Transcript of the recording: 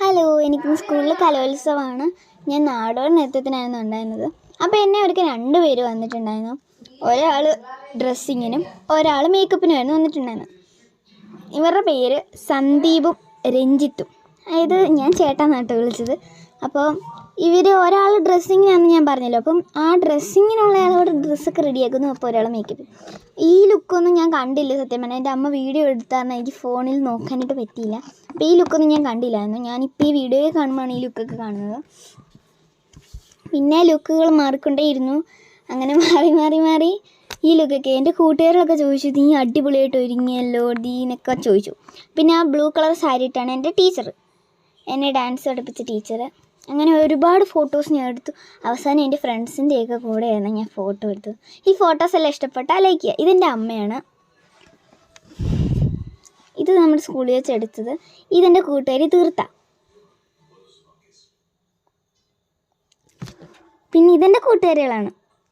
Hello, എനിക്കിന്ന് സ്കൂളിൽ കലോത്സവമാണ്. ഞാൻ നാടോടി നൃത്തത്തിനായിരുന്നു ഉണ്ടായിരുന്നത്. അപ്പോൾ എന്നെ അവർക്ക് 2 പേര് വന്നിട്ടുണ്ടായിരുന്നു. ഒരാൾ ഡ്രസ്സിങ്ങിനും ഒരാൾ മേക്കപ്പിനുമായിരുന്നു വന്നിട്ടുണ്ടായിരുന്നത്. ഇവരുടെ പേര് സന്ദീപും രഞ്ജിത്തും. അതായത് ഞാൻ ചേട്ടാന്നാട്ടോ വിളിച്ചത്. അപ്പോൾ ഇവർ ഒരാൾ ഡ്രസ്സിങ്ങിനാണെന്ന് ഞാൻ പറഞ്ഞല്ലോ. അപ്പം ആ ഡ്രസ്സിങ്ങിനുള്ള ആളോട് ഡ്രസ്സൊക്കെ റെഡിയാക്കുന്നു. അപ്പോൾ ഒരാൾ മേക്കപ്പ്. ഈ ലുക്കൊന്നും ഞാൻ കണ്ടില്ല സത്യം പറഞ്ഞാൽ. എൻ്റെ അമ്മ വീഡിയോ എടുത്തായിരുന്നു, എനിക്ക് ഫോണിൽ നോക്കാനായിട്ട് പറ്റിയില്ല. അപ്പോൾ ഈ ലുക്കൊന്നും ഞാൻ കണ്ടില്ലായിരുന്നു. ഞാനിപ്പോൾ ഈ വീഡിയോയിൽ കാണുമ്പോഴാണ് ഈ ലുക്കൊക്കെ കാണുന്നത്. പിന്നെ ലുക്കുകൾ മാറിക്കൊണ്ടേയിരുന്നു. അങ്ങനെ മാറി ഈ ലുക്കൊക്കെ എൻ്റെ കൂട്ടുകാരിലൊക്കെ ചോദിച്ചു, നീ അടിപൊളിയായിട്ട് ഒരുങ്ങിയല്ലോ ദീനൊക്കെ ചോദിച്ചു. പിന്നെ ആ ബ്ലൂ കളർ സാരി ഇട്ടാണ് എൻ്റെ ടീച്ചർ, എന്നെ ഡാൻസ് പഠിപ്പിച്ച ടീച്ചർ. അങ്ങനെ ഒരുപാട് ഫോട്ടോസ് ഞാൻ എടുത്തു. അവസാനം എൻ്റെ ഫ്രണ്ട്സിൻ്റെയൊക്കെ കൂടെയായിരുന്നു ഞാൻ ഫോട്ടോ എടുത്തത്. ഈ ഫോട്ടോസ് എല്ലാം ഇഷ്ടപ്പെട്ടാൽ ലൈക്ക് ചെയ്യുക. ഇതെൻ്റെ അമ്മയാണ്. ഇത് നമ്മുടെ സ്കൂളിൽ വെച്ച് എടുത്തത്. ഇതെൻ്റെ കൂട്ടുകാരി തീർത്ത. പിന്നെ ഇതെൻ്റെ കൂട്ടുകാരികളാണ്.